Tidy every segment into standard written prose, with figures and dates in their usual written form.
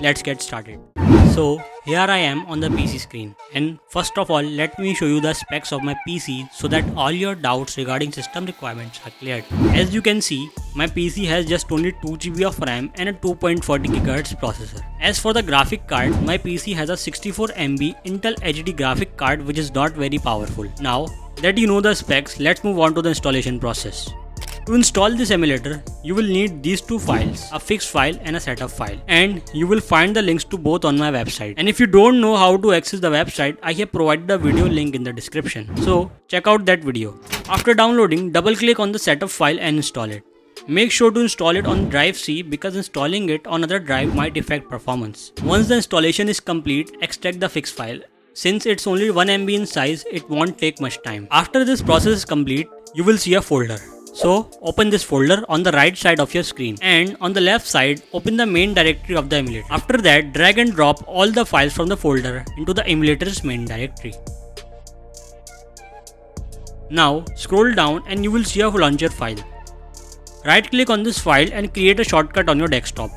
let's get started. So here I am on the PC screen, and first of all let me show you the specs of my PC so that all your doubts regarding system requirements are cleared. As you can see, my PC has just only 2 GB of RAM and a 2.40 GHz processor. As for the graphic card, my PC has a 64 MB Intel HD graphic card which is not very powerful. Now that you know the specs, let's move on to the installation process. To install this emulator, you will need these two files, a fixed file and a setup file, and you will find the links to both on my website. And if you don't know how to access the website, I have provided a video link in the description, so check out that video. After downloading, double click on the setup file and install it. Make sure to install it on drive C because installing it on other drive might affect performance. Once the installation is complete, extract the fixed file. Since it's only 1 MB in size, it won't take much time. After this process is complete, you will see a folder. So open this folder on the right side of your screen, and on the left side open the main directory of the emulator. After that, drag and drop all the files from the folder into the emulator's main directory. Now scroll down and you will see a launcher file. Right click on this file and create a shortcut on your desktop.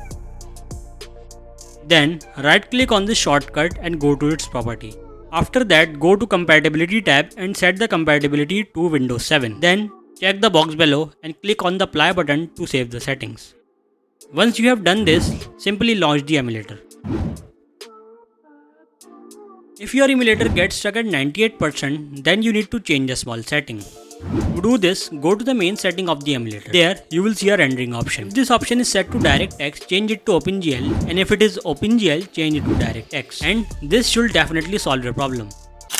Then right click on this shortcut and go to its property. After that, go to compatibility tab and set the compatibility to Windows 7. Then check the box below and click on the apply button to save the settings. Once you have done this, simply launch the emulator. If your emulator gets stuck at 98%, then you need to change a small setting. To do this, go to the main setting of the emulator. There, you will see a rendering option. If this option is set to DirectX, change it to OpenGL, and if it is OpenGL, change it to DirectX. And this should definitely solve your problem.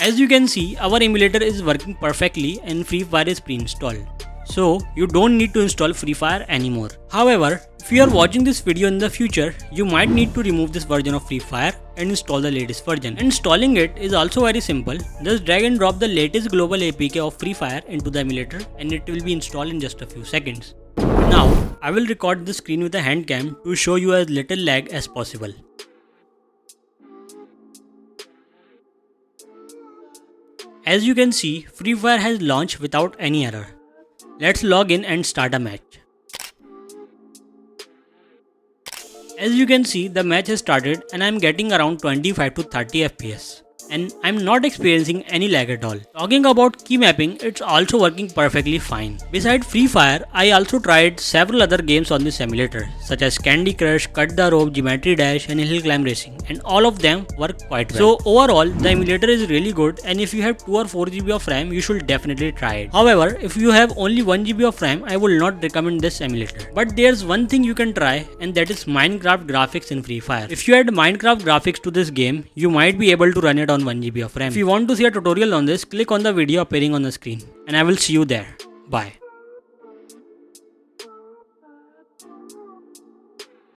As you can see, our emulator is working perfectly and Free Fire is pre-installed. So you don't need to install Free Fire anymore. However, if you are watching this video in the future, you might need to remove this version of Free Fire and install the latest version. Installing it is also very simple. Just drag and drop the latest global APK of Free Fire into the emulator and it will be installed in just a few seconds. Now, I will record the screen with a hand cam to show you as little lag as possible. As you can see, Free Fire has launched without any error. Let's log in and start a match. As you can see, the match has started and I am getting around 25 to 30 FPS. And I'm not experiencing any lag at all. Talking about key mapping, it's also working perfectly fine. Besides Free Fire, I also tried several other games on this emulator, such as Candy Crush, Cut the Rope, Geometry Dash and Hill Climb Racing, and all of them work quite well. So overall, the emulator is really good, and if you have 2 or 4 GB of RAM, you should definitely try it. However, if you have only 1 GB of RAM, I will not recommend this emulator. But there's one thing you can try, and that is Minecraft graphics in Free Fire. If you add Minecraft graphics to this game, you might be able to run it on 1 GB of RAM. If you want to see a tutorial on this, click on the video appearing on the screen and I will see you there. Bye.